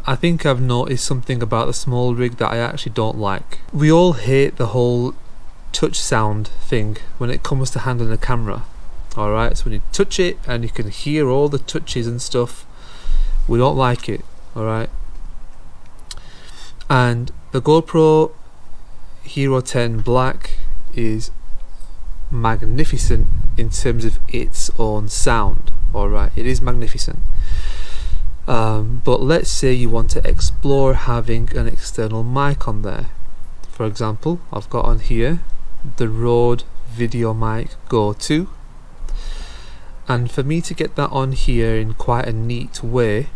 I think I've noticed something about the SmallRig that I actually don't like. We all hate the whole touch sound thing when it comes to handling a camera. Alright, so when you touch it and you can hear all the touches and stuff, we don't like it. Alright, and the GoPro Hero 10 Black is magnificent in terms of its own sound. Alright, it is magnificent. But let's say you want to explore having an external mic on there. For example, I've got on here the Rode Video Mic Go 2, and for me to get that on here in quite a neat way,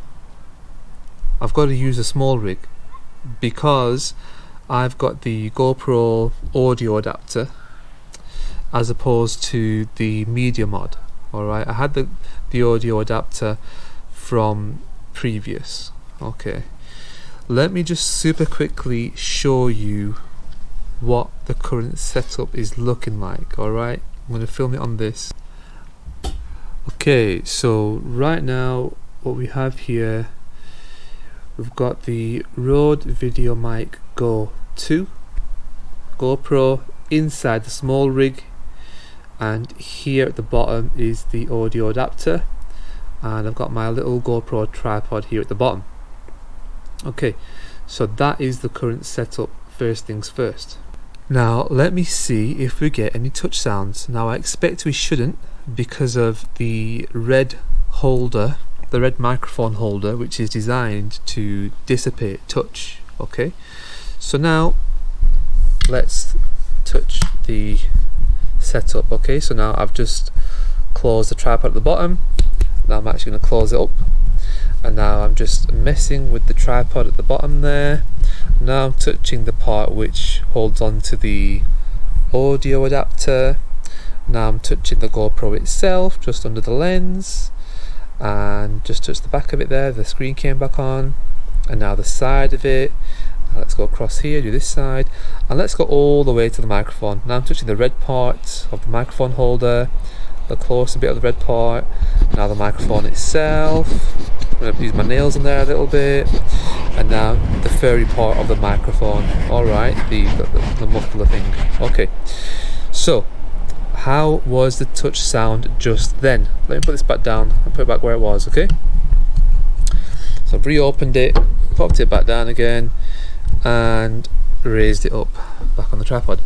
I've got to use a SmallRig, because I've got the GoPro audio adapter as opposed to the media mod. Alright, I had the audio adapter from previous. Okay, let me just super quickly show you what the current setup is looking like. Alright, I'm going to film it on this. Okay, so right now what we have here, we've got the Rode Video Mic Go 2 GoPro inside the SmallRig, and here at the bottom is the audio adapter, and I've got my little GoPro tripod here at the bottom. Okay, so that is the current setup, first things first. Now let me see if we get any touch sounds. Now I expect we shouldn't, because of the red holder, the red microphone holder, which is designed to dissipate touch. Okay, so now let's touch the setup. Okay, so now I've just closed the tripod at the bottom. Now I'm actually going to close it up, and now I'm just messing with the tripod at the bottom there. Now I'm touching the part which holds on to the audio adapter. Now I'm touching the GoPro itself, just under the lens, and just touch the back of it there. The screen came back on, and now the side of it. Now let's go across here, do this side, and let's go all the way to the microphone. Now I'm touching the red part of the microphone holder, the closer bit of the red part. Now the microphone itself. I'm going to use my nails in there a little bit, and now the furry part of the microphone. Alright, the muffler thing. Okay, so how was the touch sound just then? Let me put this back down and put it back where it was. Okay, so I've reopened it, popped it back down again, and raised it up back on the tripod.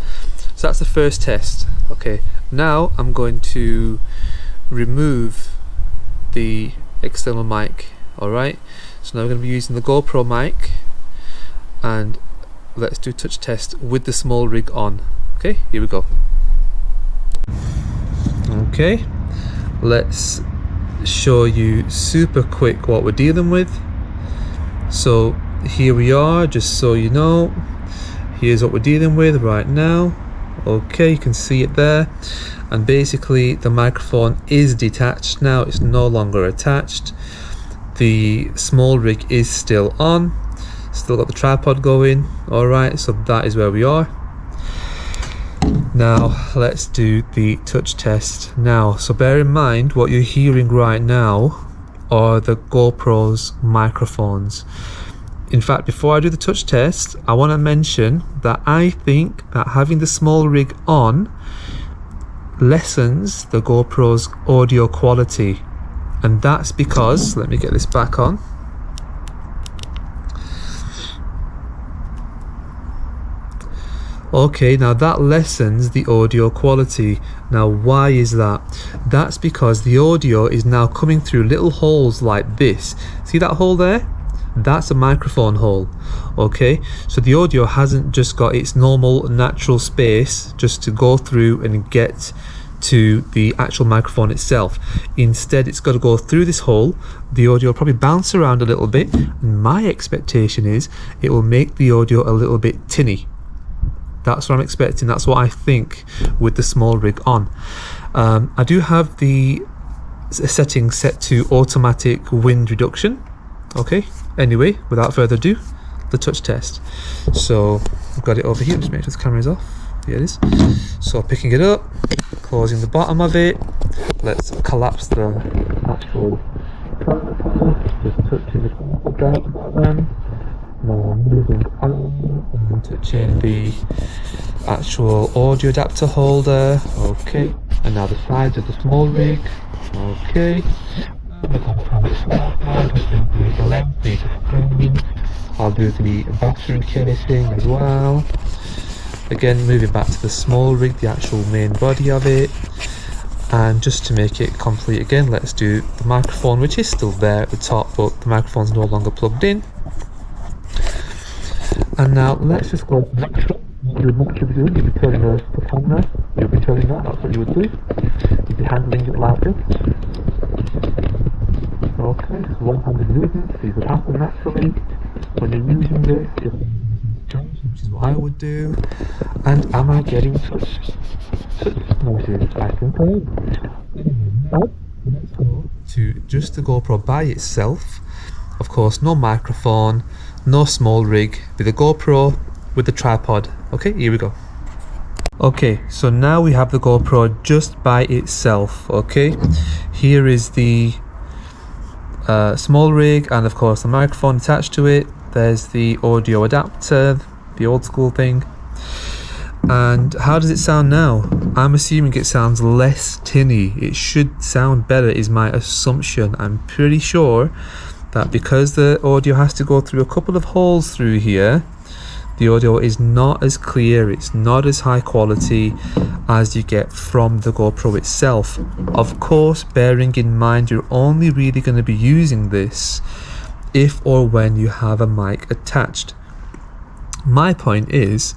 So that's the first test. Okay, now I'm going to remove the external mic. Alright, so now we're going to be using the GoPro mic, and let's do touch test with the SmallRig on. Okay, here we go. Okay, let's show you super quick what we're dealing with. So here we are, just so you know, here's what we're dealing with right now. Okay, you can see it there, and basically the microphone is detached now, it's no longer attached. The SmallRig is still on, still got the tripod going. Alright, so that is where we are. Now let's do the touch test now. So bear in mind, what you're hearing right now are the GoPro's microphones. In fact, before I do the touch test, I want to mention that I think that having the SmallRig on lessens the GoPro's audio quality, and that's because, let me get this back on. Okay, now that lessens the audio quality. Now why is that? That's because the audio is now coming through little holes like this. See that hole there? That's a microphone hole. Okay, so the audio hasn't just got its normal natural space just to go through and get to the actual microphone itself. Instead, it's got to go through this hole. The audio will probably bounce around a little bit, and my expectation is it will make the audio a little bit tinny. That's what I'm expecting. That's what I think with the SmallRig on. I do have the settings set to automatic wind reduction. Okay, anyway, without further ado, the touch test. So I've got it over here, just make sure the camera is off. Here it is. So picking it up, closing the bottom of it, let's collapse the actual Just touching the tripod button. Now moving on and touching the actual audio adapter holder. Okay. And now the sides of the SmallRig. Okay. I'll do the battery casing as well. Again, moving back to the SmallRig, the actual main body of it. And just to make it complete again, let's do the microphone, which is still there at the top, but the microphone's no longer plugged in. And now let's just go to the next one. What you would naturally be doing, you'd be turning the camera, you'd be turning that, that's what you would do. You'd be handling it like this. Okay, so one-handed movements, these would happen naturally. When you're using this, which is what I would do. And am I getting touch noises? I think I am. Now, let's go to just the GoPro by itself. Of course, no microphone, no SmallRig, with the GoPro with the tripod. Okay, here we go. Okay, so now we have the GoPro just by itself. Okay, here is the SmallRig, and of course the microphone attached to it. There's the audio adapter, the old school thing. And how does it sound now? I'm assuming it sounds less tinny. It should sound better is my assumption. I'm pretty sure that because the audio has to go through a couple of holes through here, the audio is not as clear, it's not as high quality as you get from the GoPro itself. Of course, bearing in mind you're only really going to be using this if or when you have a mic attached. My point is,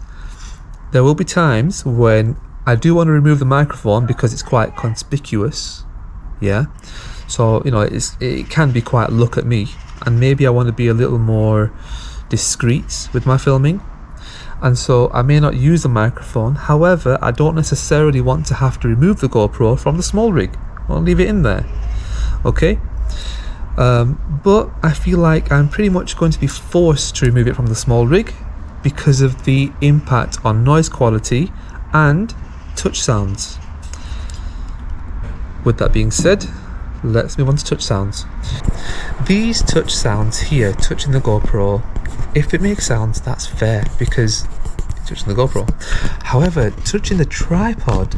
there will be times when I do want to remove the microphone because it's quite conspicuous, yeah? So, you know, it can be quite look at me, and maybe I want to be a little more discreet with my filming, and so I may not use the microphone. However, I don't necessarily want to have to remove the GoPro from the SmallRig. I'll leave it in there, okay? But I feel like I'm pretty much going to be forced to remove it from the SmallRig because of the impact on noise quality and touch sounds. With that being said, let's move on to touch sounds. These touch sounds here, touching the GoPro, if it makes sounds, that's fair because it's touching the GoPro. However, touching the tripod,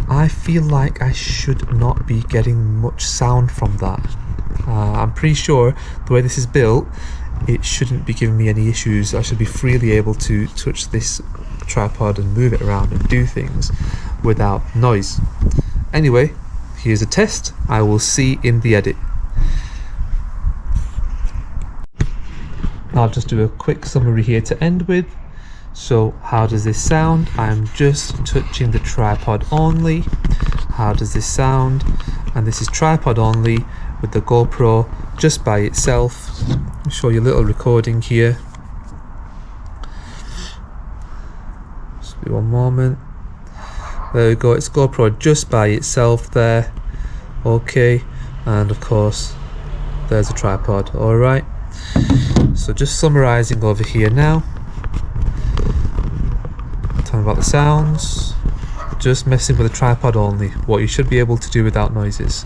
I feel like I should not be getting much sound from that. I'm pretty sure the way this is built, it shouldn't be giving me any issues. I should be freely able to touch this tripod and move it around and do things without noise. Anyway, here's a test I will see in the edit. I'll just do a quick summary here to end with. So how does this sound? I'm just touching the tripod only. How does this sound? And this is tripod only with the GoPro just by itself. I'll show you a little recording here. Just be one moment. There we go, it's GoPro just by itself there. Okay, and of course there's a tripod. Alright, so just summarizing over here now. Talking about the sounds, just messing with the tripod only, what you should be able to do without noises.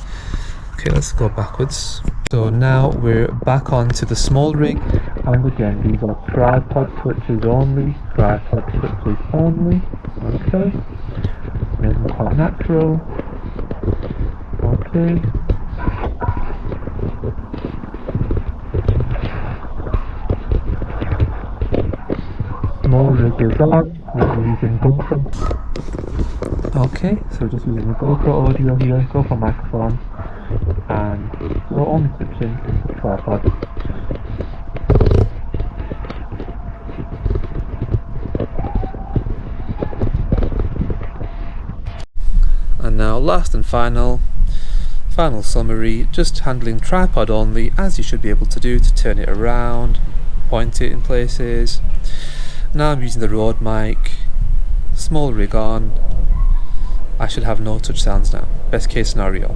Okay, let's go backwards. So now we're back onto the SmallRig, and again these are tripod touches only, tripod touches only. Okay, make them quite natural. Okay. SmallRig is on, we're using GoPro. Okay, so just using the GoPro audio here, GoPro microphone, and we're only switching the tripod. And now last and final summary, just handling tripod only as you should be able to do to turn it around, point it in places. Now I'm using the Rode mic, SmallRig on. I should have no touch sounds now, best case scenario.